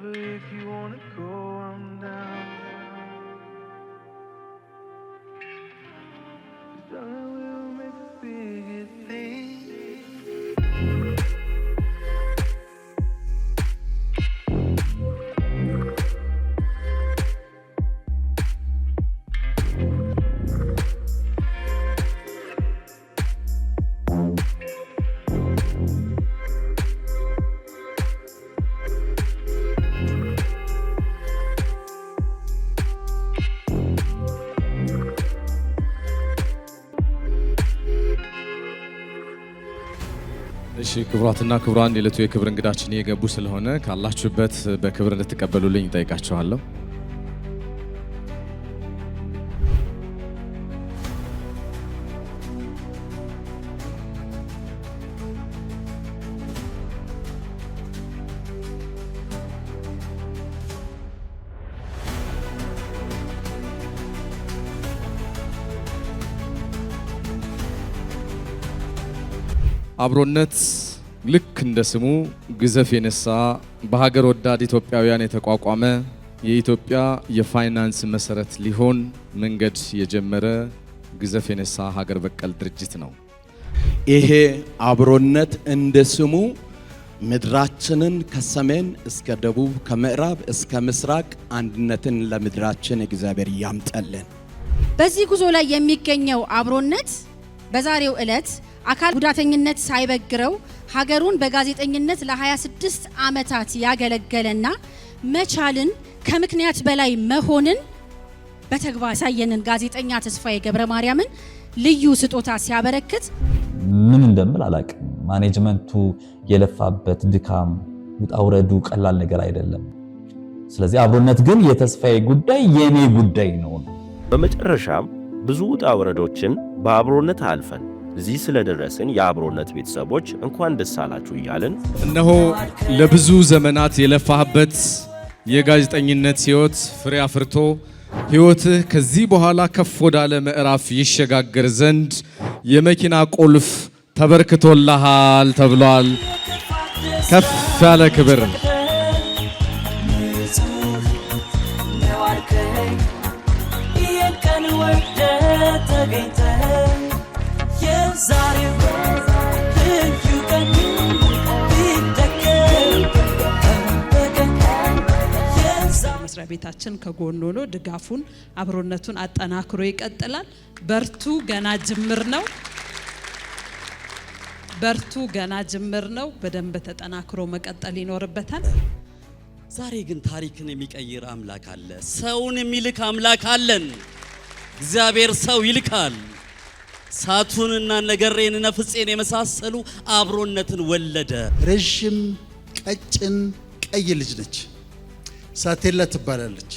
Wherever if you wanna go, I'm down. 'Cause I will make the biggest thing. እሺ ክቡራትና ክቡራን የዕለቱ የክብር እንግዳችን የገቡ ስለሆነ ካላችሁበት በክብር እንድትቀበሉልኝ ጠይቃችኋለሁ። አብሮነት ልክ እንደ ስሙ ግዘፍ የነሳ በሀገር ወዳድ ኢትዮጵያውያን የተቋቋመ የኢትዮጵያ የፋይናንስ መሰረት ሊሆን መንገድ የጀመረ ግዘፍ የነሳ ሀገር በቀል ድርጅት ነው። ይሄ አብሮነት እንደ ስሙ ምድራችንን ከሰሜን እስከ ደቡብ ከምዕራብ እስከ ምስራቅ አንድነትን ለምድራችን እግዚአብሔር ያምጣልን። በዚህ ጉዞ ላይ የሚገኘው አብሮነት በዛሬው ዕለት አካል ጉዳተኝነት ሳይበግረው ሀገሩን በጋዜጠኝነት ለ26 ዓመታት ያገለገለና መቻልን ከምክንያት በላይ መሆንን በተግባር ያሳየንን ጋዜጠኛ ተስፋዬ ገብረ ማርያምን ልዩ ስጦታ ሲያበረክት ምን እንደምል አላውቅም። ማኔጅመንቱ የለፋበት ድካም ውጣ ውረዱ ቀላል ነገር አይደለም። ስለዚህ አብሮነት ግን የተስፋዬ ጉዳይ የኔ ጉዳይ ነው። በመጨረሻም ብዙ ውጣ ውረዶችን በአብሮነት አልፈን እዚህ ስለደረስን የአብሮነት ቤተሰቦች እንኳን ደስ አላችሁ እያልን እነሆ ለብዙ ዘመናት የለፋህበት የጋዜጠኝነት ሕይወት ፍሬ አፍርቶ ሕይወትህ ከዚህ በኋላ ከፍ ወዳለ ምዕራፍ ይሸጋገር ዘንድ የመኪና ቁልፍ ተበርክቶልሃል ተብሏል። ከፍ ያለ ክብር መስሪያ ቤታችን ከጎን ሆኖ ድጋፉን አብሮነቱን አጠናክሮ ይቀጥላል። በርቱ፣ ገና ጅምር ነው። በርቱ፣ ገና ጅምር ነው። በደንብ ተጠናክሮ መቀጠል ይኖርበታል። ዛሬ ግን ታሪክን የሚቀይር አምላክ አለ። ሰውን የሚልክ አምላክ አለን። እግዚአብሔር ሰው ይልካል። ሳቱንና ነገሬን ነፍጼን የመሳሰሉ አብሮነትን ወለደ። ረጅም ቀጭን ቀይ ልጅ ነች። ሳቴላ ትባላለች።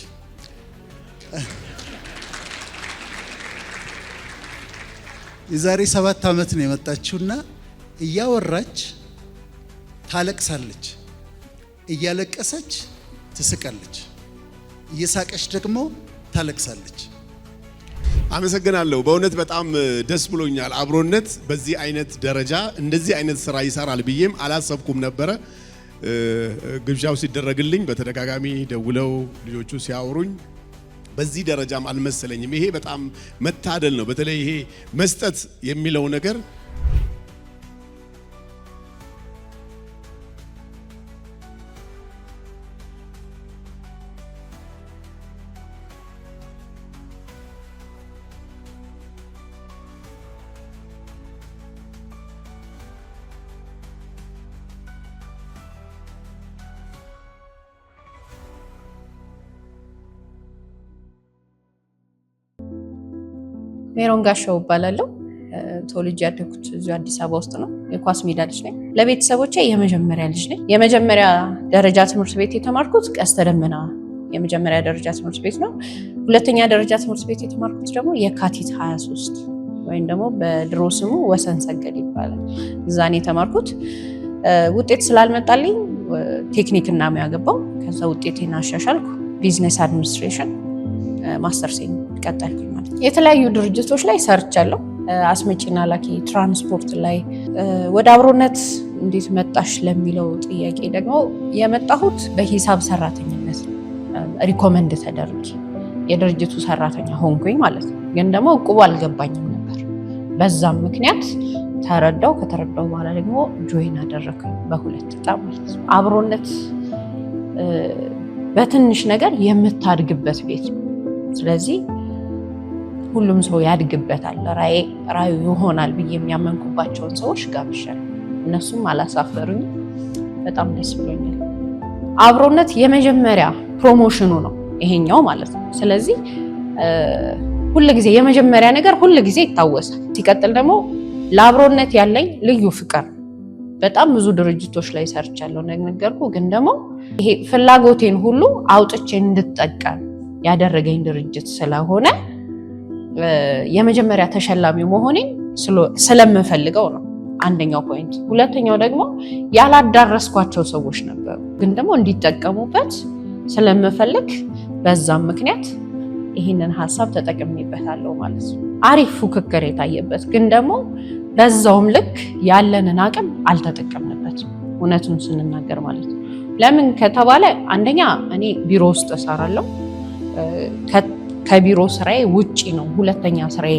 የዛሬ 7 ዓመት ነው የመጣችውና እያወራች ታለቅሳለች፣ እያለቀሰች ትስቃለች፣ እየሳቀች ደግሞ ታለቅሳለች። አመሰግናለሁ። በእውነት በጣም ደስ ብሎኛል። አብሮነት በዚህ አይነት ደረጃ እንደዚህ አይነት ስራ ይሰራል ብዬም አላሰብኩም ነበረ። ግብዣው ሲደረግልኝ በተደጋጋሚ ደውለው ልጆቹ ሲያወሩኝ በዚህ ደረጃም አልመሰለኝም። ይሄ በጣም መታደል ነው። በተለይ ይሄ መስጠት የሚለው ነገር ሜሮን ጋሻው እባላለሁ። ተወልጄ ያደግኩት እዚሁ አዲስ አበባ ውስጥ ነው። የኳስ ሜዳ ልጅ ነኝ። ለቤተሰቦቼ የመጀመሪያ ልጅ ነኝ። የመጀመሪያ ደረጃ ትምህርት ቤት የተማርኩት ቀስተ ደመና የመጀመሪያ ደረጃ ትምህርት ቤት ነው። ሁለተኛ ደረጃ ትምህርት ቤት የተማርኩት ደግሞ የካቲት 23 ወይም ደግሞ በድሮ ስሙ ወሰን ሰገድ ይባላል። እዛ ነው የተማርኩት። ውጤት ስላልመጣልኝ ቴክኒክና ሙያ ገባሁ። ከዛ ውጤቴን አሻሻልኩ። ቢዝነስ አድሚኒስትሬሽን ማስተርሴን ቀጠልኩኝ ማለት ነው። የተለያዩ ድርጅቶች ላይ ሰርቻለሁ። አስመጪና ላኪ ትራንስፖርት ላይ ወደ አብሮነት እንዴት መጣሽ ለሚለው ጥያቄ ደግሞ የመጣሁት በሂሳብ ሰራተኝነት ሪኮመንድ ተደርጌ የድርጅቱ ሰራተኛ ሆንኩኝ ማለት ነው። ግን ደግሞ እቁቡ አልገባኝም ነበር። በዛም ምክንያት ከተረዳው በኋላ ደግሞ ጆይን አደረኩኝ በሁለት እጣ ማለት ነው። አብሮነት በትንሽ ነገር የምታድግበት ቤት ነው። ስለዚህ ሁሉም ሰው ያድግበታል፣ ራዕዩ ይሆናል ብዬ የሚያመንኩባቸውን ሰዎች ጋብዣለሁ። እነሱም አላሳፈሩኝ። በጣም ደስ ብሎኛል። አብሮነት የመጀመሪያ ፕሮሞሽኑ ነው ይሄኛው ማለት ነው። ስለዚህ ሁልጊዜ የመጀመሪያ ነገር ሁልጊዜ ይታወሳል። ሲቀጥል ደግሞ ለአብሮነት ያለኝ ልዩ ፍቅር በጣም ብዙ ድርጅቶች ላይ ሰርቻለሁ ነገርኩ። ግን ደግሞ ይሄ ፍላጎቴን ሁሉ አውጥቼ እንድጠቀም ያደረገኝ ድርጅት ስለሆነ የመጀመሪያ ተሸላሚ መሆኔን ስለምፈልገው ነው አንደኛው ፖይንት። ሁለተኛው ደግሞ ያላዳረስኳቸው ሰዎች ነበሩ፣ ግን ደግሞ እንዲጠቀሙበት ስለምፈልግ በዛም ምክንያት ይህንን ሀሳብ ተጠቅሜበታለሁ ማለት ነው። አሪፍ ፉክክር የታየበት ግን ደግሞ በዛውም ልክ ያለንን አቅም አልተጠቀምንበትም፣ እውነቱን ስንናገር ማለት ነው። ለምን ከተባለ አንደኛ እኔ ቢሮ ውስጥ እሰራለሁ። ከቢሮ ስራዬ ውጪ ነው ሁለተኛ ስራዬ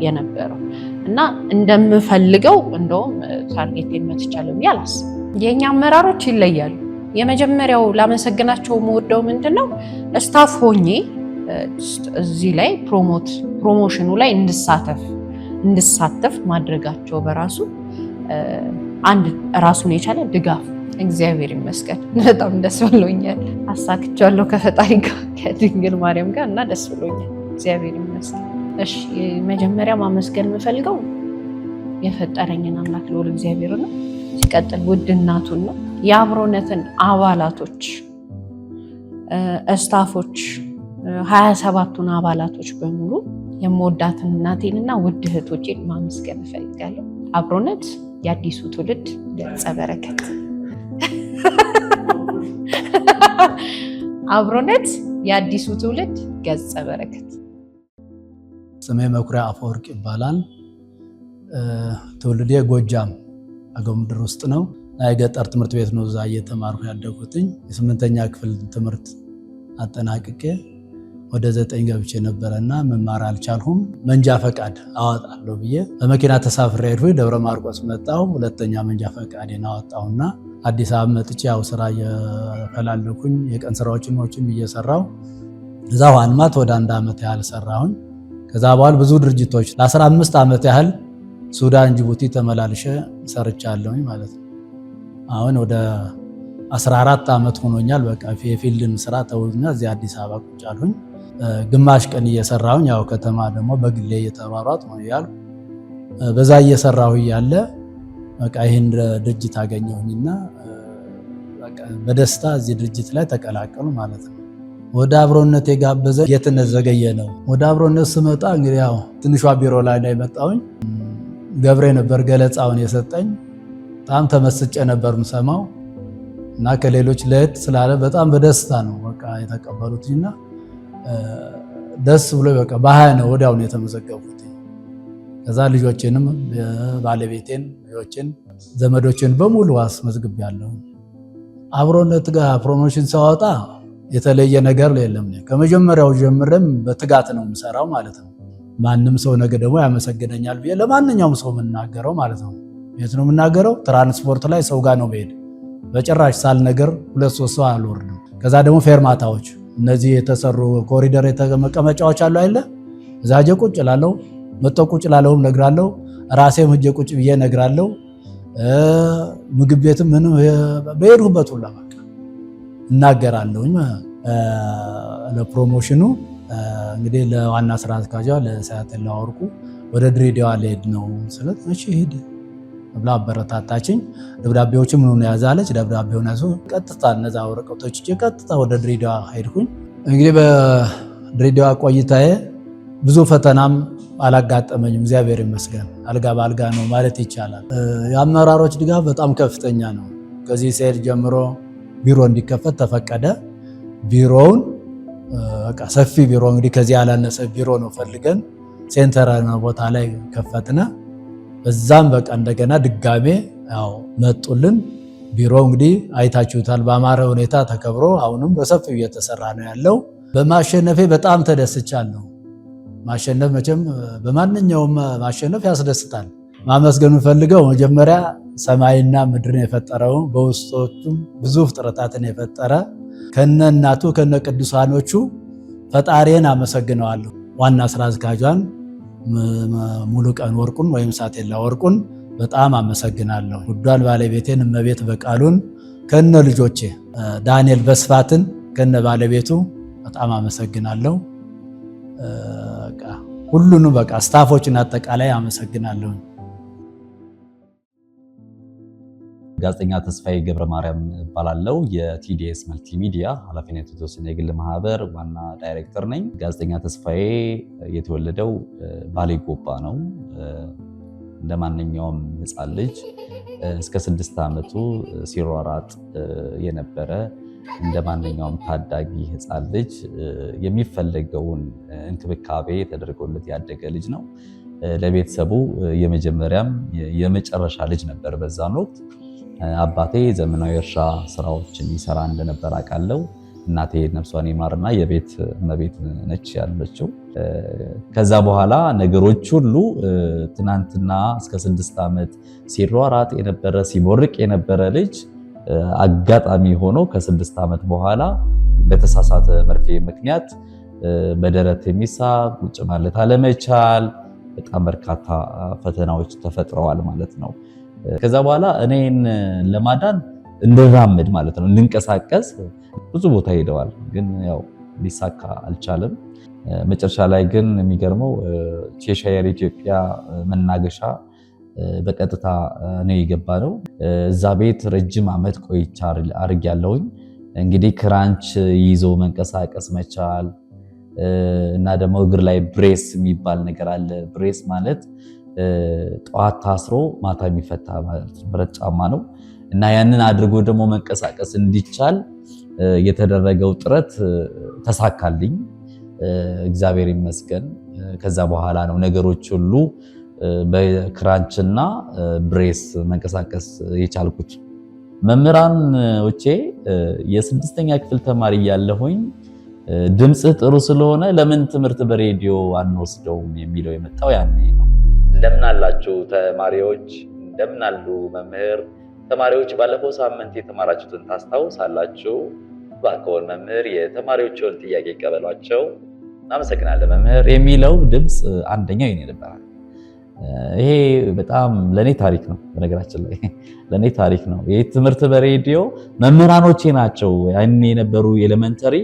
የነበረው እና እንደምፈልገው እንደውም ታርጌቴን መትቻለሁ ብዬ አላስብም። የኛ አመራሮች ይለያሉ። የመጀመሪያው ላመሰግናቸው የምወደው ምንድነው ስታፍ ሆኜ እዚህ ላይ ፕሮሞሽኑ ላይ እንድሳተፍ ማድረጋቸው በራሱ አንድ ራሱን የቻለ ድጋፍ። እግዚአብሔር ይመስገን በጣም ደስ ብሎኛል። አሳክቻለሁ ከፈጣሪ ጋር ከድንግል ማርያም ጋር እና ደስ ብሎኛል። እግዚአብሔር ይመስገን። እሺ መጀመሪያ ማመስገን የምፈልገው የፈጠረኝን አምላክ ልዑል እግዚአብሔር ነው። ሲቀጥል ውድ እናቱን ነው። የአብሮነትን አባላቶች ስታፎች 27ቱን አባላቶች በሙሉ የምወዳትን እናቴንና ውድ እህቶቼን ማመስገን እፈልጋለሁ። አብሮነት የአዲሱ ትውልድ ገጸ በረከት። አብሮነት የአዲሱ ትውልድ ገጸ በረከት። ስሜ መኩሪያ አፈወርቅ ይባላል። ትውልዴ ጎጃም አገው ምድር ውስጥ ነው። የገጠር ትምህርት ቤት ነው እዛ እየተማርኩ ያደጉትኝ። የ8ኛ ክፍል ትምህርት አጠናቅቄ ወደ 9 ገብቼ ነበረና መማር አልቻልኩም። መንጃ ፈቃድ አወጣለሁ ብዬ በመኪና ተሳፍሬ ሄድኩኝ። ደብረ ማርቆስ መጣሁ። ሁለተኛ መንጃ ፈቃዴን አወጣሁና አዲስ አበባ መጥቼ ያው ስራ እየፈላለኩኝ የቀን ስራዎችን እየሰራሁ እዛው አንማት ወደ 1 ዓመት ያህል ሰራሁኝ። ከዛ በኋላ ብዙ ድርጅቶች ለ15 ዓመት ያህል ሱዳን፣ ጅቡቲ ተመላልሼ ሰርቻለሁኝ ማለት ነው። አሁን ወደ 14 ዓመት ሆኖኛል። በቃ የፊልድን ስራ ተውኛ እዚህ አዲስ አበባ ቁጭ አልሁኝ። ግማሽ ቀን እየሰራሁኝ ያው ከተማ ደግሞ በግሌ እየተሯሯጥ ነው ያልኩ። በዛ እየሰራሁ ያለ በቃ ይሄን ድርጅት አገኘሁኝና በቃ በደስታ እዚህ ድርጅት ላይ ተቀላቀሉ ማለት ነው። ወደ አብሮነት የጋበዘ ጌትነት ዘገየ ነው። ወደ አብሮነት ስመጣ እንግዲህ ያው ትንሿ ቢሮ ላይ መጣሁኝ። ገብሬ ነበር ገለጻውን የሰጠኝ። በጣም ተመስጬ ነበር የምሰማው እና ከሌሎች ለየት ስላለ በጣም በደስታ ነው በቃ የተቀበሉትና ደስ ብሎ በቃ በሃያ ነው ወዲያውኑ የተመዘገቡት። ከዛ ልጆችንም ባለቤቴን፣ ልጆችን፣ ዘመዶችን በሙሉ አስመዝግቤያለሁ። አብሮነት ጋር ፕሮሞሽን ሳወጣ የተለየ ነገር የለም። ከመጀመሪያው ጀምረም በትጋት ነው የምሰራው ማለት ነው። ማንም ሰው ነገ ደግሞ ያመሰግነኛል ብዬ ለማንኛውም ሰው የምናገረው ማለት ነው። የት ነው የምናገረው? ትራንስፖርት ላይ ሰው ጋር ነው በሄድ በጭራሽ ሳልነገር 2-3 ሰው አልወርድም። ከዛ ደግሞ ፌርማታዎች እነዚህ የተሰሩ ኮሪደር መቀመጫዎች አሉ አይደለ? እዛ ሄጄ ቁጭ እላለሁ። መጥቶ ቁጭ ላለውም ነግራለሁ። ራሴም ሄጄ ቁጭ ብዬ ነግራለሁ። ምግብ ቤትም ምን በሄድሁበት ሁሉ በቃ እናገራለሁኝ። ለፕሮሞሽኑ እንግዲህ ለዋና ስራ አስኪያጇ ለሰያተላ ወርቁ ወደ ድሬዳዋ ልሄድ ነው ስለት እሺ ሄድ ብላ አበረታታችኝ። ደብዳቤዎችም ምን ያዛለች ደብዳቤውን ያዙ። ቀጥታ እነዛ ወረቀቶች ቀጥታ ወደ ድሬዳዋ ሄድኩኝ። እንግዲህ በድሬዳዋ ቆይታዬ ብዙ ፈተናም አላጋጠመኝም። እግዚአብሔር ይመስገን አልጋ በአልጋ ነው ማለት ይቻላል። የአመራሮች ድጋፍ በጣም ከፍተኛ ነው። ከዚህ ሲሄድ ጀምሮ ቢሮ እንዲከፈት ተፈቀደ። ቢሮውን በቃ ሰፊ ቢሮ እንግዲህ ከዚህ ያላነሰ ቢሮ ነው ፈልገን ሴንተር ቦታ ላይ ከፈትነ። በዛም በቃ እንደገና ድጋሜ ያው መጡልን። ቢሮ እንግዲህ አይታችሁታል፣ በአማረ ሁኔታ ተከብሮ አሁንም በሰፊው እየተሰራ ነው ያለው። በማሸነፌ በጣም ተደስቻለሁ። ማሸነፍ መቼም በማንኛውም ማሸነፍ ያስደስታል። ማመስገን ፈልገው መጀመሪያ ሰማይና ምድርን የፈጠረው በውስጦቹም ብዙ ፍጥረታትን የፈጠረ ከነ እናቱ ከነ ቅዱሳኖቹ ፈጣሪን አመሰግነዋለሁ። ዋና ስራ አስኪያጇን ሙሉቀን ወርቁን ወይም ሳቴላ ወርቁን በጣም አመሰግናለሁ። ውዷን ባለቤቴን እመቤት በቃሉን ከነ ልጆቼ ዳንኤል በስፋትን ከነ ባለቤቱ በጣም አመሰግናለሁ። ሁሉንም በቃ ስታፎችን አጠቃላይ አመሰግናለሁ። ጋዜጠኛ ተስፋዬ ገብረ ማርያም እባላለሁ። የቲዲኤስ መልቲሚዲያ ኃላፊነቱ የተወሰነ የግል ማህበር ዋና ዳይሬክተር ነኝ። ጋዜጠኛ ተስፋዬ የተወለደው ባሌ ጎባ ነው። እንደማንኛውም ሕፃን ልጅ እስከ 6 ዓመቱ ሲሯራጥ የነበረ እንደማንኛውም ታዳጊ ሕፃን ልጅ የሚፈለገውን እንክብካቤ ተደርጎለት ያደገ ልጅ ነው። ለቤተሰቡ የመጀመሪያም የመጨረሻ ልጅ ነበር በዛን ወቅት። አባቴ ዘመናዊ እርሻ ስራዎችን ይሰራ እንደነበር አውቃለሁ። እናቴ ነፍሷን ይማርና የቤት እመቤት ነች ያለችው። ከዛ በኋላ ነገሮች ሁሉ ትናንትና እስከ 6 ዓመት ሲሯራጥ የነበረ ሲቦርቅ የነበረ ልጅ አጋጣሚ ሆኖ ከ6 ዓመት በኋላ በተሳሳተ መርፌ ምክንያት በደረት የሚሳብ ቁጭ ማለት አለመቻል፣ በጣም በርካታ ፈተናዎች ተፈጥረዋል ማለት ነው። ከዛ በኋላ እኔን ለማዳን እንድራመድ ማለት ነው እንድንቀሳቀስ ብዙ ቦታ ሄደዋል፣ ግን ያው ሊሳካ አልቻለም። መጨረሻ ላይ ግን የሚገርመው ቼሻየር ኢትዮጵያ መናገሻ በቀጥታ ነው የገባ ነው። እዛ ቤት ረጅም ዓመት ቆይቻ አድርጌያለሁኝ። እንግዲህ ክራንች ይዞ መንቀሳቀስ መቻል እና ደግሞ እግር ላይ ብሬስ የሚባል ነገር አለ። ብሬስ ማለት ጠዋት ታስሮ ማታ የሚፈታ ብረት ጫማ ነው እና ያንን አድርጎ ደግሞ መንቀሳቀስ እንዲቻል የተደረገው ጥረት ተሳካልኝ፣ እግዚአብሔር ይመስገን። ከዛ በኋላ ነው ነገሮች ሁሉ በክራንችና ብሬስ መንቀሳቀስ የቻልኩት። መምህራኖቼ የ6ኛ ክፍል ተማሪ እያለሁኝ ድምጽህ ጥሩ ስለሆነ ለምን ትምህርት በሬዲዮ አንወስደውም የሚለው የመጣው ያኔ ነው። እንደምን አላችሁ ተማሪዎች? እንደምን አሉ መምህር? ተማሪዎች ባለፈው ሳምንት የተማራችሁትን ታስታውሳላችሁ? ባከውን መምህር የተማሪዎችን ጥያቄ ይቀበሏቸው። እናመሰግናለን መምህር የሚለው ድምጽ አንደኛው የኔ ነበር። ይሄ በጣም ለኔ ታሪክ ነው። በነገራችን ላይ ለኔ ታሪክ ነው። ይሄ ትምህርት በሬዲዮ መምህራኖቼ ናቸው ያኔ የነበሩ ኤሌመንተሪ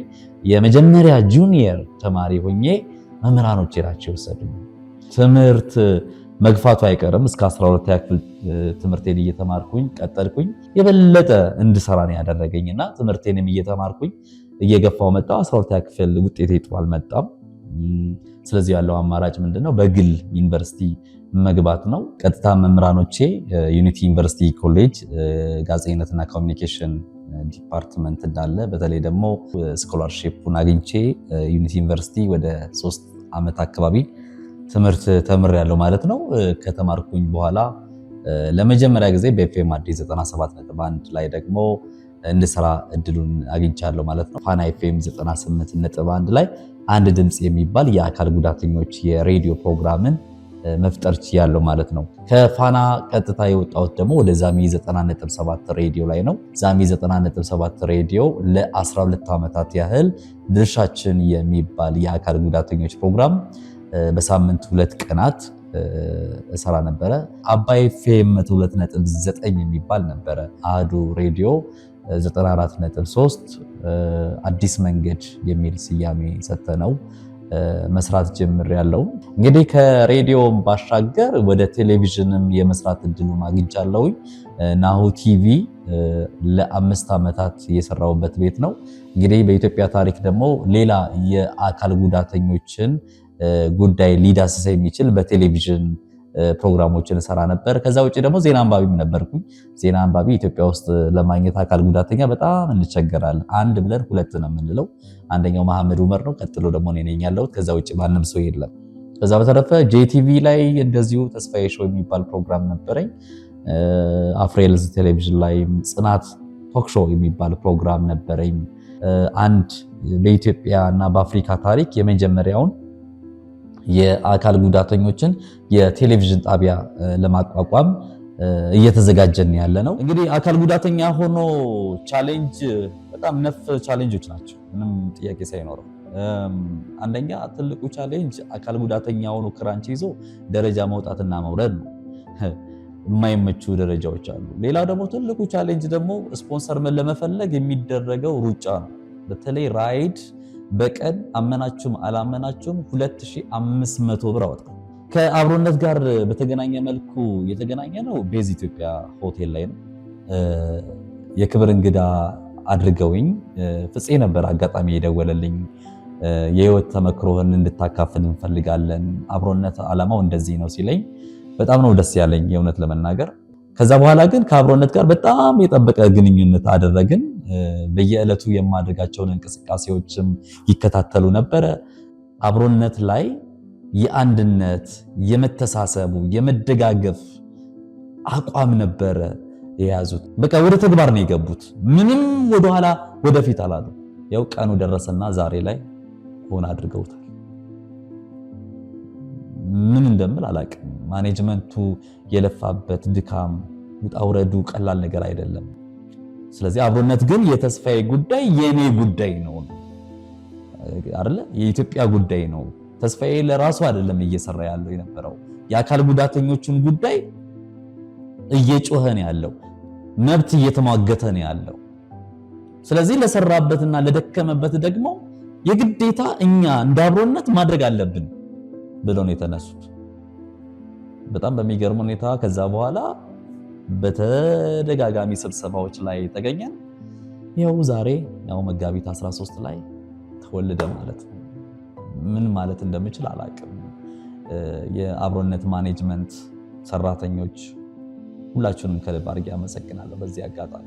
የመጀመሪያ ጁኒየር ተማሪ ሆኜ መምህራኖቼ ናቸው የወሰዱኝ። ትምህርት መግፋቱ አይቀርም። እስከ 12ኛ ክፍል ትምህርቴን እየተማርኩኝ ቀጠልኩኝ። የበለጠ እንድሰራ ነው ያደረገኝና ትምህርቴንም እየተማርኩኝ እየገፋው መጣሁ። 12ኛ ክፍል ውጤቴ ጥሩ አልመጣም። ስለዚህ ያለው አማራጭ ምንድነው? በግል ዩኒቨርሲቲ መግባት ነው። ቀጥታ መምህራኖቼ ዩኒቲ ዩኒቨርሲቲ ኮሌጅ ጋዜጠኝነትና ኮሚኒኬሽን ዲፓርትመንት እንዳለ በተለይ ደግሞ ስኮላርሺፑን አግኝቼ ዩኒቲ ዩኒቨርሲቲ ወደ 3 ዓመት አካባቢ ትምህርት ተምሬያለሁ ማለት ነው። ከተማርኩኝ በኋላ ለመጀመሪያ ጊዜ በኤፍኤም አዲስ 97.1 ላይ ደግሞ እንድሰራ እድሉን አግኝቻለሁ ማለት ነው። ፋና ኤፍኤም 98.1 ላይ አንድ ድምጽ የሚባል የአካል ጉዳተኞች የሬዲዮ ፕሮግራምን መፍጠር ችያለሁ ማለት ነው። ከፋና ቀጥታ የወጣሁት ደግሞ ወደ ዛሚ 90.7 ሬዲዮ ላይ ነው። ዛሚ 90.7 ሬዲዮ ለ12 ዓመታት ያህል ድርሻችን የሚባል የአካል ጉዳተኞች ፕሮግራም በሳምንት 2 ቀናት እሰራ ነበረ። አባይ ኤፍኤም 2.9 የሚባል ነበረ። አህዱ ሬዲዮ 94.3 አዲስ መንገድ የሚል ስያሜ ሰጥተነው መስራት ጀምሬያለሁ። እንግዲህ ከሬዲዮ ባሻገር ወደ ቴሌቪዥንም የመስራት እድሉን አግኝቻለሁ። ናሁ ቲቪ ለ5 ዓመታት የሰራሁበት ቤት ነው። እንግዲህ በኢትዮጵያ ታሪክ ደግሞ ሌላ የአካል ጉዳተኞችን ጉዳይ ሊዳስስ የሚችል በቴሌቪዥን ፕሮግራሞችን ሰራ ነበር። ከዛ ውጪ ደግሞ ዜና አንባቢም ነበርኩኝ። ዜና አንባቢ ኢትዮጵያ ውስጥ ለማግኘት አካል ጉዳተኛ በጣም እንቸገራለን። አንድ ብለን 2 ነው የምንለው። አንደኛው መሐመድ ዑመር ነው፣ ቀጥሎ ደግሞ እኔ ነኝ ያለሁት። ከዛ ውጪ ማንም ሰው የለም። ከዛ በተረፈ ጄቲቪ ላይ እንደዚሁ ተስፋዬ ሾው የሚባል ፕሮግራም ነበረኝ። አፍሬልዝ ቴሌቪዥን ላይ ጽናት ቶክ ሾው የሚባል ፕሮግራም ነበረኝ። አንድ በኢትዮጵያ እና በአፍሪካ ታሪክ የመጀመሪያውን የአካል ጉዳተኞችን የቴሌቪዥን ጣቢያ ለማቋቋም እየተዘጋጀን ያለ ነው። እንግዲህ አካል ጉዳተኛ ሆኖ ቻሌንጅ በጣም ነፍ ቻሌንጆች ናቸው፣ ምንም ጥያቄ ሳይኖረው። አንደኛ ትልቁ ቻሌንጅ አካል ጉዳተኛ ሆኖ ክራንች ይዞ ደረጃ መውጣትና መውረድ ነው። የማይመቹ ደረጃዎች አሉ። ሌላ ደግሞ ትልቁ ቻሌንጅ ደግሞ ስፖንሰር ለመፈለግ የሚደረገው ሩጫ ነው። በተለይ ራይድ በቀን አመናችሁም አላመናችሁም 2500 ብር አወጣ። ከአብሮነት ጋር በተገናኘ መልኩ የተገናኘ ነው። ቤዝ ኢትዮጵያ ሆቴል ላይ ነው። የክብር እንግዳ አድርገውኝ ፍፄ ነበር አጋጣሚ የደወለልኝ። የህይወት ተመክሮህን እንድታካፍል እንፈልጋለን፣ አብሮነት ዓላማው እንደዚህ ነው ሲለኝ በጣም ነው ደስ ያለኝ የእውነት ለመናገር። ከዛ በኋላ ግን ከአብሮነት ጋር በጣም የጠበቀ ግንኙነት አደረግን። በየዕለቱ የማድረጋቸውን እንቅስቃሴዎችም ይከታተሉ ነበረ። አብሮነት ላይ የአንድነት፣ የመተሳሰቡ፣ የመደጋገፍ አቋም ነበረ የያዙት። በቃ ወደ ተግባር ነው የገቡት። ምንም ወደኋላ ወደፊት አላሉ። ያው ቀኑ ደረሰና ዛሬ ላይ ሆነ አድርገውታል። ምን እንደምል አላውቅም። ማኔጅመንቱ የለፋበት ድካም ውጣ ውረዱ ቀላል ነገር አይደለም። ስለዚህ አብሮነት ግን የተስፋዬ ጉዳይ የኔ ጉዳይ ነው አይደለ? የኢትዮጵያ ጉዳይ ነው። ተስፋዬ ለራሱ አይደለም እየሰራ ያለው የነበረው የአካል ጉዳተኞችን ጉዳይ እየጮኸ ነው ያለው፣ መብት እየተሟገተ ነው ያለው። ስለዚህ ለሰራበትና ለደከመበት ደግሞ የግዴታ እኛ እንደ አብሮነት ማድረግ አለብን ብለው ነው የተነሱት። በጣም በሚገርም ሁኔታ ከዛ በኋላ በተደጋጋሚ ስብሰባዎች ላይ ተገኘን። ያው ዛሬ ያው መጋቢት 13 ላይ ተወለደ ማለት ነው። ምን ማለት እንደምችል አላቅም። የአብሮነት ማኔጅመንት ሰራተኞች ሁላችሁንም ከልብ አድርጌ አመሰግናለሁ። በዚህ አጋጣሚ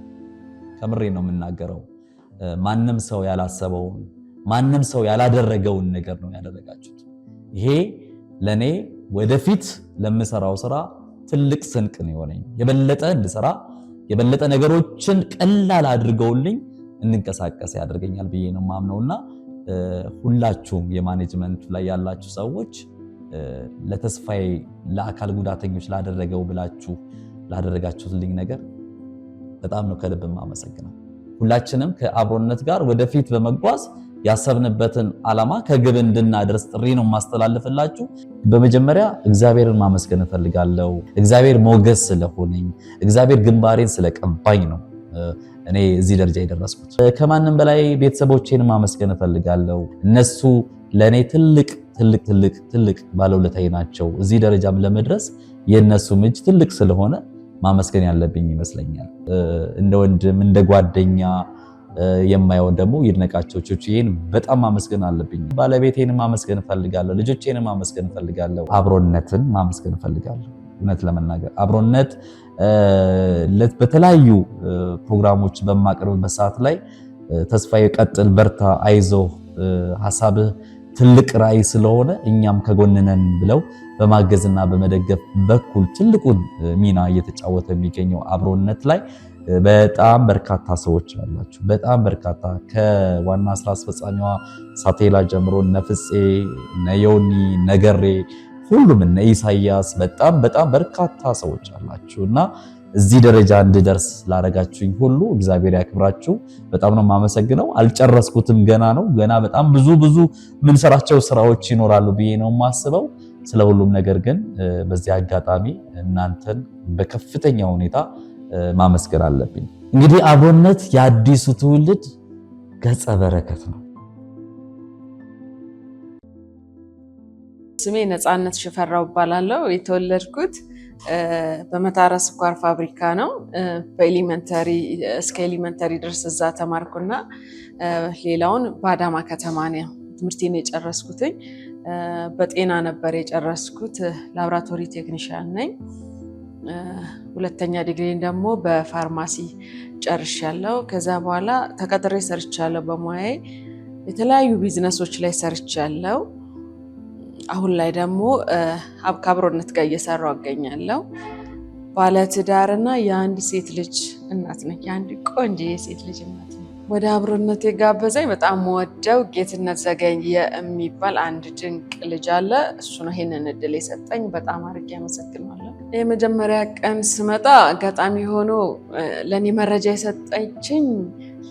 ከምሬ ነው የምናገረው። ማንም ሰው ያላሰበውን ማንም ሰው ያላደረገውን ነገር ነው ያደረጋችሁት። ይሄ ለኔ ወደፊት ለምሰራው ስራ ትልቅ ስንቅ ነው የሆነኝ። የበለጠ እንድሰራ የበለጠ ነገሮችን ቀላል አድርገውልኝ እንንቀሳቀስ ያደርገኛል ብዬ ነው ማምነውና ሁላችሁም የማኔጅመንት ላይ ያላችሁ ሰዎች ለተስፋዬ ለአካል ጉዳተኞች ላደረገው ብላችሁ ላደረጋችሁልኝ ነገር በጣም ነው ከልብ ማመሰግነው። ሁላችንም ከአብሮነት ጋር ወደፊት በመጓዝ ያሰብንበትን ዓላማ ከግብ እንድናደርስ ጥሪ ነው ማስተላለፍላችሁ። በመጀመሪያ እግዚአብሔርን ማመስገን እፈልጋለሁ። እግዚአብሔር ሞገስ ስለሆነኝ፣ እግዚአብሔር ግንባሬን ስለቀባኝ ነው እኔ እዚህ ደረጃ የደረስኩት። ከማንም በላይ ቤተሰቦቼን ማመስገን እፈልጋለሁ። እነሱ ለኔ ትልቅ ባለውለታዬ ናቸው። እዚህ ደረጃም ለመድረስ የነሱም እጅ ትልቅ ስለሆነ ማመስገን ያለብኝ ይመስለኛል። እንደ ወንድም እንደ ጓደኛ የማየው ደግሞ ይድነቃቸው ቹቹዬን በጣም ማመስገን አለብኝ። ባለቤቴን ማመስገን እፈልጋለሁ። ልጆቼን ማመስገን እፈልጋለሁ። አብሮነትን ማመስገን እፈልጋለሁ። እውነት ለመናገር አብሮነት በተለያዩ ፕሮግራሞች በማቀርብበት ሰዓት ላይ ተስፋዬ ቀጥል፣ በርታ፣ አይዞህ፣ ሐሳብህ ትልቅ ራዕይ ስለሆነ እኛም ከጎንነን ብለው በማገዝና በመደገፍ በኩል ትልቁን ሚና እየተጫወተ የሚገኘው አብሮነት ላይ በጣም በርካታ ሰዎች አላችሁ። በጣም በርካታ ከዋና ስራ አስፈጻሚዋ ሳቴላ ጀምሮ ነፍፄ፣ ነዮኒ፣ ነገሬ፣ ሁሉም እነ ኢሳያስ በጣም በርካታ ሰዎች አላችሁና እዚህ ደረጃ እንድደርስ ላደረጋችሁኝ ሁሉ እግዚአብሔር ያክብራችሁ። በጣም ነው የማመሰግነው። አልጨረስኩትም፣ ገና ነው። ገና በጣም ብዙ ምንሰራቸው ስራዎች ይኖራሉ ብዬ ነው የማስበው። ስለ ሁሉም ነገር ግን በዚህ አጋጣሚ እናንተን በከፍተኛ ሁኔታ ማመስገን አለብኝ። እንግዲህ አብሮነት የአዲሱ ትውልድ ገጸ በረከት ነው። ስሜ ነፃነት ሽፈራው እባላለሁ። የተወለድኩት በመታራ ስኳር ፋብሪካ ነው። በኤሊመንተሪ እስከ ኤሊመንተሪ ድረስ እዛ ተማርኩና ሌላውን በአዳማ ከተማ ነው ትምህርቴን የጨረስኩትኝ። በጤና ነበር የጨረስኩት። ላብራቶሪ ቴክኒሻን ነኝ። ሁለተኛ ዲግሪን ደግሞ በፋርማሲ ጨርሻለሁ። ከዛ በኋላ ተቀጥሬ ሰርቻለሁ። በሙያዬ የተለያዩ ቢዝነሶች ላይ ሰርቻለሁ። አሁን ላይ ደግሞ ከአብሮነት ጋር እየሰራሁ እገኛለሁ። ባለትዳርና የአንድ ሴት ልጅ እናት ነኝ። የአንድ ቆንጆ የሴት ልጅ እናት ነኝ። ወደ አብሮነት የጋበዘኝ በጣም ወደው ጌትነት ዘገየ የሚባል አንድ ድንቅ ልጅ አለ። እሱ ነው ይሄንን እድል የሰጠኝ። በጣም አድርጌ አመሰግናለሁ። የመጀመሪያ ቀን ስመጣ አጋጣሚ ሆኖ ለኔ መረጃ የሰጠችኝ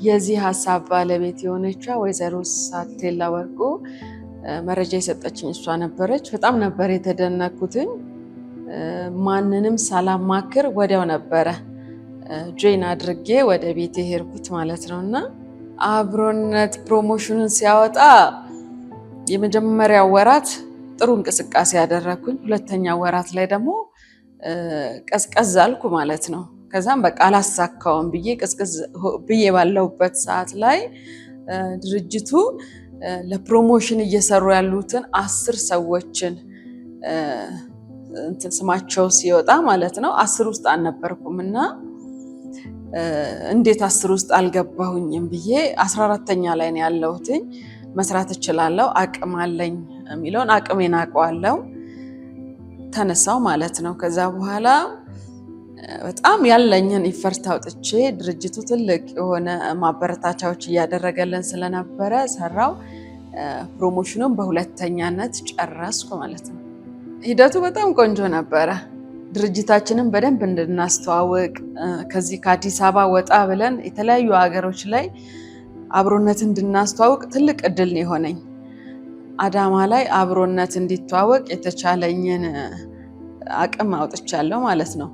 የዚህ ሀሳብ ባለቤት የሆነችው ወይዘሮ ሳቴላ ወርቁ መረጃ የሰጠችኝ እሷ ነበረች። በጣም ነበር የተደነኩትኝ። ማንንም ሳላማክር ወዲያው ነበረ ጆይን አድርጌ ወደ ቤት ሄድኩት ማለት ነውና አብሮነት ፕሮሞሽኑን ሲያወጣ የመጀመሪያው ወራት ጥሩ እንቅስቃሴ ያደረኩኝ፣ ሁለተኛ ወራት ላይ ደግሞ ቀዝቀዝ አልኩ ማለት ነው። ከዛም በቃ አላሳካውም ብዬ ቀዝቀዝ ብዬ ባለሁበት ሰዓት ላይ ድርጅቱ ለፕሮሞሽን እየሰሩ ያሉትን 10 ሰዎችን ስማቸው ሲወጣ ማለት ነው 10 ውስጥ አልነበርኩም እና እንዴት 10 ውስጥ አልገባሁኝም ብዬ 14ተኛ ላይ ነው ያለሁትኝ። መስራት እችላለሁ፣ አቅም አለኝ የሚለውን አቅሜን አውቀዋለሁ። ተነሳው ማለት ነው። ከዛ በኋላ በጣም ያለኝን ኢፈርት አውጥቼ ድርጅቱ ትልቅ የሆነ ማበረታቻዎች እያደረገልን ስለነበረ ሰራው። ፕሮሞሽኑን በሁለተኛነት ጨረስኩ ማለት ነው። ሂደቱ በጣም ቆንጆ ነበረ። ድርጅታችንን በደንብ እንድናስተዋውቅ ከዚህ ከአዲስ አበባ ወጣ ብለን የተለያዩ ሀገሮች ላይ አብሮነት እንድናስተዋውቅ ትልቅ እድል ነው የሆነኝ። አዳማ ላይ አብሮነት እንዲተዋወቅ የተቻለኝን አቅም አውጥቻለሁ ማለት ነው።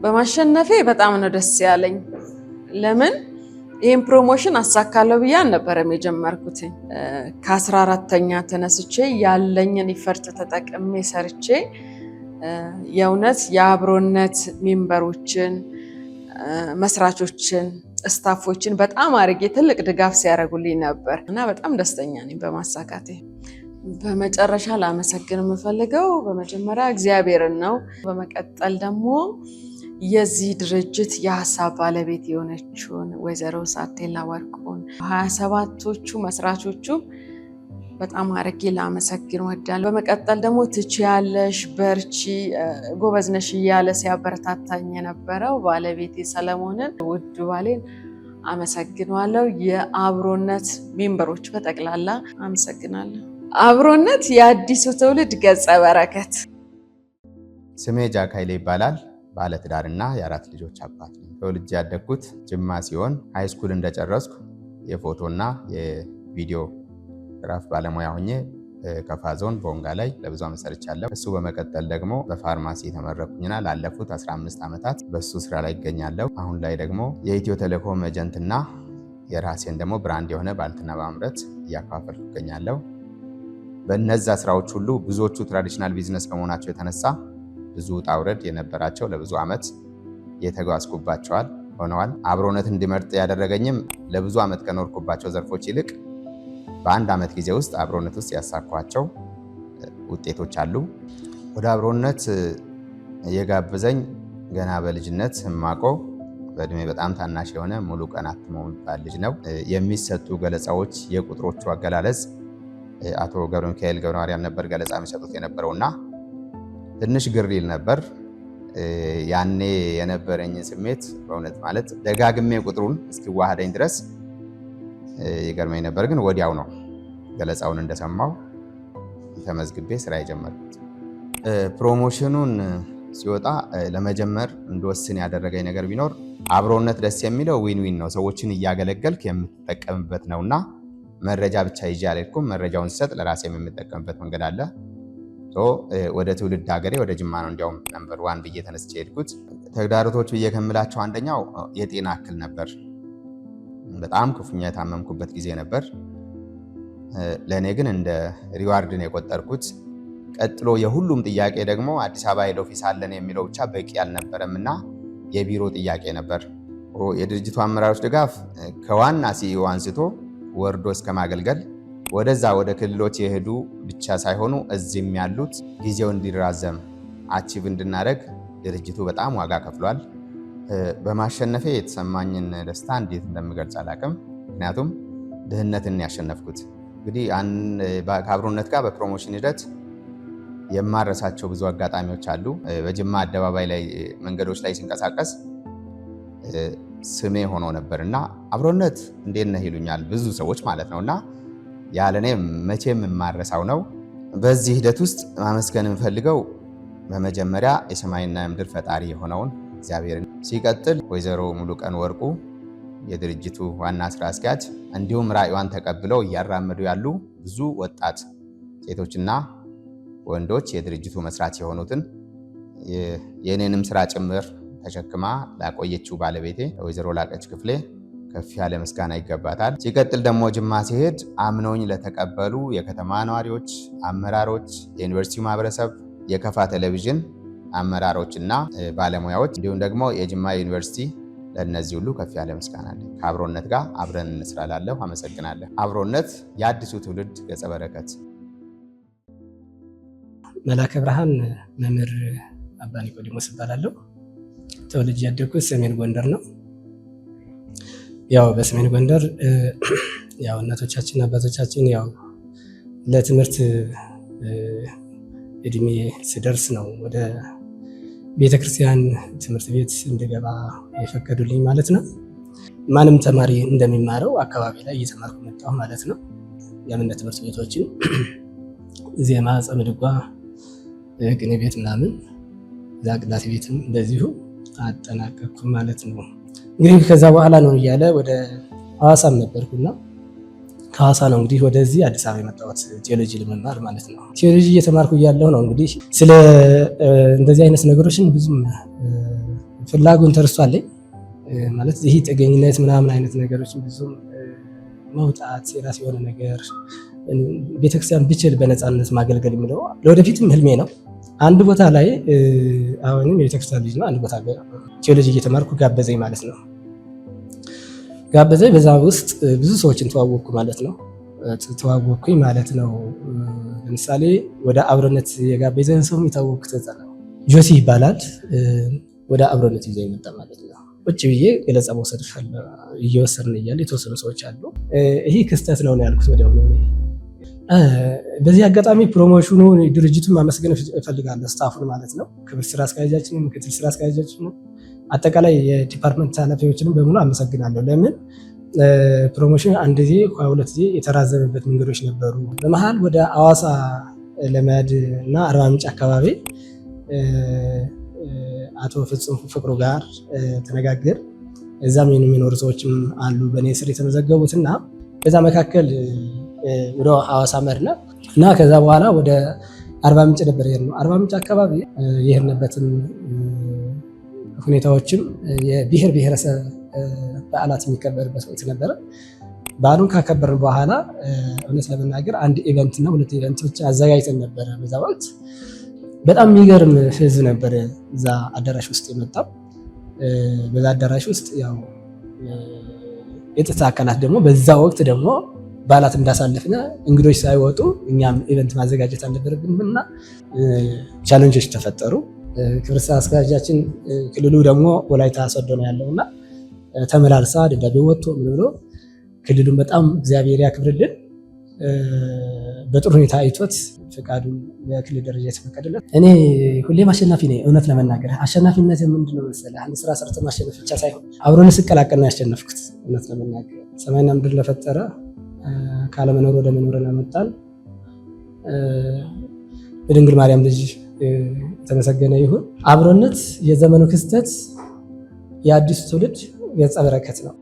በማሸነፌ በጣም ነው ደስ ያለኝ። ለምን ይህን ፕሮሞሽን አሳካለሁ ብዬ አልነበረም የጀመርኩት። ከ14ተኛ ተነስቼ ያለኝን ኢፈርት ተጠቅሜ ሰርቼ የእውነት የአብሮነት ሜምበሮችን፣ መስራቾችን፣ ስታፎችን በጣም አድርጌ ትልቅ ድጋፍ ሲያደርጉልኝ ነበር እና በጣም ደስተኛ ነኝ በማሳካቴ። በመጨረሻ ላመሰግን የምፈልገው በመጀመሪያ እግዚአብሔርን ነው። በመቀጠል ደግሞ የዚህ ድርጅት የሀሳብ ባለቤት የሆነችውን ወይዘሮ ሳቴላ ወርቁን 27ቶቹ መስራቾቹ በጣም አድርጌ ላመሰግን እወዳለሁ። በመቀጠል ደግሞ ትችያለሽ፣ በርቺ፣ ጎበዝ ነሽ እያለ ሲያበረታታኝ የነበረው ባለቤቴ ሰለሞንን ውድ ባሌን አመሰግናለሁ። የአብሮነት ሜምበሮች በጠቅላላ አመሰግናለሁ። አብሮነት የአዲሱ ትውልድ ገጸ በረከት። ስሜ ጃክ ኃይሌ ይባላል። ባለትዳርና የ4 ልጆች አባት ነኝ። ተወልጄ ያደግኩት ጅማ ሲሆን ሃይስኩል እንደጨረስኩ የፎቶና የቪዲዮ ግራፍ ባለሙያ ሆኜ ከፋ ዞን ቦንጋ ላይ ለብዙ ዓመት ሰርቻለሁ። እሱ በመቀጠል ደግሞ በፋርማሲ ተመረኩኝና ላለፉት 15 ዓመታት በሱ ስራ ላይ ይገኛለሁ። አሁን ላይ ደግሞ የኢትዮ ቴሌኮም ኤጀንትና የራሴን ደግሞ ብራንድ የሆነ ባልትና ማምረት እያከፋፈልኩ ይገኛለሁ። በእነዛ ስራዎች ሁሉ ብዙዎቹ ትራዲሽናል ቢዝነስ ከመሆናቸው የተነሳ ብዙ ውጣ ውረድ የነበራቸው ለብዙ ዓመት የተጓዝኩባቸዋል ሆነዋል። አብሮነት እንዲመርጥ ያደረገኝም ለብዙ ዓመት ከኖርኩባቸው ዘርፎች ይልቅ በአንድ ዓመት ጊዜ ውስጥ አብሮነት ውስጥ ያሳኳቸው ውጤቶች አሉ። ወደ አብሮነት የጋበዘኝ ገና በልጅነት የማውቀው በእድሜ በጣም ታናሽ የሆነ ሙሉ ቀን አትሞ የሚባል ልጅ ነው። የሚሰጡ ገለጻዎች፣ የቁጥሮቹ አገላለጽ አቶ ገብረ ሚካኤል ገብረ ማርያም ነበር ገለጻ የሚሰጡት የነበረውና ትንሽ ግር ይል ነበር። ያኔ የነበረኝ ስሜት በእውነት ማለት ደጋግሜ ቁጥሩን እስኪዋሃደኝ ድረስ ይገርመኝ ነበር። ግን ወዲያው ነው ገለጻውን እንደሰማው ተመዝግቤ ስራ የጀመርኩት። ፕሮሞሽኑን ሲወጣ ለመጀመር እንደወስን ያደረገኝ ነገር ቢኖር አብሮነት ደስ የሚለው ዊን ዊን ነው። ሰዎችን እያገለገልክ የምትጠቀምበት ነውና መረጃ ብቻ ይዤ አልሄድኩም። መረጃውን ስሰጥ ለራሴም የምጠቀምበት መንገድ አለ። ወደ ትውልድ ሀገሬ ወደ ጅማ ነው እንዲያውም ነምበር 1 ብዬ ተነስቼ ሄድኩት። ተግዳሮቶች ብዬ ከምላቸው አንደኛው የጤና እክል ነበር። በጣም ክፉኛ የታመምኩበት ጊዜ ነበር። ለእኔ ግን እንደ ሪዋርድ ነው የቆጠርኩት። ቀጥሎ የሁሉም ጥያቄ ደግሞ አዲስ አበባ ሄድ ኦፊስ አለን የሚለው ብቻ በቂ አልነበረም እና የቢሮ ጥያቄ ነበር። የድርጅቱ አመራሮች ድጋፍ ከዋና ሲኢኦ አንስቶ ወርዶ እስከ ማገልገል ወደዛ ወደ ክልሎች የሄዱ ብቻ ሳይሆኑ እዚህም ያሉት ጊዜው እንዲራዘም አቺቭ እንድናደርግ ድርጅቱ በጣም ዋጋ ከፍሏል። በማሸነፌ የተሰማኝን ደስታ እንዴት እንደምገልጽ አላውቅም። ምክንያቱም ድህነትን ያሸነፍኩት እንግዲህ ከአብሮነት ጋር በፕሮሞሽን ሂደት የማረሳቸው ብዙ አጋጣሚዎች አሉ። በጅማ አደባባይ ላይ መንገዶች ላይ ሲንቀሳቀስ ስሜ ሆኖ ነበርና አብሮነት እንዴት ነህ ይሉኛል ብዙ ሰዎች ማለት ነውና ያለኔ መቼም የማረሳው ነው። በዚህ ሂደት ውስጥ ማመስገን የምፈልገው በመጀመሪያ የሰማይና የምድር ፈጣሪ የሆነውን እግዚአብሔርን፣ ሲቀጥል ወይዘሮ ሙሉቀን ወርቁ የድርጅቱ ዋና ስራ አስኪያጅ፣ እንዲሁም ራዕዩን ተቀብለው እያራመዱ ያሉ ብዙ ወጣት ሴቶችና ወንዶች የድርጅቱ መስራች የሆኑትን የኔንም ስራ ጭምር ተሸክማ ላቆየችው ባለቤቴ ወይዘሮ ላቀች ክፍሌ ከፍ ያለ ምስጋና ይገባታል። ሲቀጥል ደግሞ ጅማ ሲሄድ አምነውኝ ለተቀበሉ የከተማ ነዋሪዎች፣ አመራሮች፣ የዩኒቨርሲቲው ማህበረሰብ፣ የከፋ ቴሌቪዥን አመራሮችና ባለሙያዎች እንዲሁም ደግሞ የጅማ ዩኒቨርሲቲ ለእነዚህ ሁሉ ከፍ ያለ ምስጋና አለኝ። ከአብሮነት ጋር አብረን እንስራላለሁ። አመሰግናለሁ። አብሮነት የአዲሱ ትውልድ ገጸ በረከት። መላከ ብርሃን መምህር አባ ኒቆዲሞስ እባላለሁ። ተወልጄ ያደግኩት ሰሜን ጎንደር ነው። ያው በሰሜን ጎንደር ያው እናቶቻችን አባቶቻችን ያው ለትምህርት እድሜ ስደርስ ነው ወደ ቤተክርስቲያን ትምህርት ቤት እንድገባ የፈቀዱልኝ ማለት ነው። ማንም ተማሪ እንደሚማረው አካባቢ ላይ እየተማርኩ መጣሁ ማለት ነው። የአብነት ትምህርት ቤቶችን ዜማ፣ ጸምድጓ፣ ቅኔ ቤት ምናምን እዛ ቅዳሴ ቤትም እንደዚሁ አጠናቀቅኩ ማለት ነው። እንግዲህ ከዛ በኋላ ነው እያለ ወደ ሐዋሳም ነበርኩና ከሐዋሳ ነው እንግዲህ ወደዚህ አዲስ አበባ የመጣሁት ቴዎሎጂ ለመማር ማለት ነው። ቴዎሎጂ እየተማርኩ እያለሁ ነው እንግዲህ ስለ እንደዚህ አይነት ነገሮችን ብዙም ፍላጎን ተርሷለኝ ማለት ይሄ ጥገኝነት ምናምን አይነት ነገሮችን ብዙም መውጣት የራስ የሆነ ነገር ቤተክርስቲያን ብችል በነፃነት ማገልገል የሚለው ለወደፊትም ህልሜ ነው። አንድ ቦታ ላይ አሁንም የቤተክርስቲያን ልጅ ነው። አንድ ቦታ ቴዎሎጂ እየተማርኩ ጋበዘኝ ማለት ነው። ጋበዘኝ። በዛ ውስጥ ብዙ ሰዎችን ተዋወቅኩ ማለት ነው። ተዋወቅኩኝ ማለት ነው። ለምሳሌ ወደ አብሮነት የጋበዘን ሰው የታወቅኩት ነው ጆሲ ይባላል። ወደ አብሮነት ይዞ የመጣ ማለት ነው። ቁጭ ብዬ ገለጻ መውሰድ እየወሰድን እያለ የተወሰኑ ሰዎች አሉ። ይሄ ክስተት ነው ያልኩት ወዲያው ነው። በዚህ አጋጣሚ ፕሮሞሽኑ ድርጅቱን ማመስገን እፈልጋለሁ። ስታፉን ማለት ነው። ክብር ስራ አስኪያጃችንን፣ ምክትል ስራ አስኪያጃችንን፣ አጠቃላይ የዲፓርትመንት ኃላፊዎችንም በሙሉ አመሰግናለሁ። ለምን ፕሮሞሽን አንድ ጊዜ ሁለት ጊዜ የተራዘመበት መንገዶች ነበሩ። በመሀል ወደ ሐዋሳ ለመሄድ እና አርባ ምንጭ አካባቢ አቶ ፍጹም ፍቅሩ ጋር ተነጋገር። እዛም የሚኖሩ ሰዎችም አሉ በእኔ ስር የተመዘገቡትና በዛ መካከል ወደ ሐዋሳ መርና እና ከዛ በኋላ ወደ አርባ ምንጭ ነበር የሄድነው። አርባ ምንጭ አካባቢ የሄድንበትን ሁኔታዎችም የብሔር ብሔረሰብ በዓላት የሚከበርበት ወቅት ነበረ። በዓሉን ካከበርን በኋላ እውነት ለመናገር አንድ ኢቨንት እና ሁለት ኢቨንቶች አዘጋጅተን ነበረ። በዛ ወቅት በጣም የሚገርም ህዝብ ነበረ እዛ አዳራሽ ውስጥ የመጣው። በዛ አዳራሽ ውስጥ ያው የጸጥታ አካላት ደግሞ በዛ ወቅት ደግሞ በዓላት እንዳሳለፍነ እንግዶች ሳይወጡ እኛም ኢቨንት ማዘጋጀት አልነበረብንና ቻሌንጆች ተፈጠሩ። ክብር ስራ አስኪያጃችን ክልሉ ደግሞ ወላይታ ሶዶ ነው ያለውና ተመላልሳ ደብዳቤ ወጥቶ ምን ብሎ ክልሉን በጣም እግዚአብሔር ያክብርልን በጥሩ ሁኔታ አይቶት ፈቃዱን በክልል ደረጃ የተፈቀደለት። እኔ ሁሌም አሸናፊ ነኝ። እውነት ለመናገር አሸናፊነት ምንድነው መሰለህ? አንድ ስራ ሰርቶ ማሸነፍ ብቻ ሳይሆን አብሮን ስቀላቀል ነው ያሸነፍኩት። እውነት ለመናገር ሰማይና ምድር ለፈጠረ ካለመኖር ወደ መኖር ለመጣን በድንግል ማርያም ልጅ የተመሰገነ ይሁን። አብሮነት የዘመኑ ክስተት፣ የአዲሱ ትውልድ ገጸ በረከት ነው።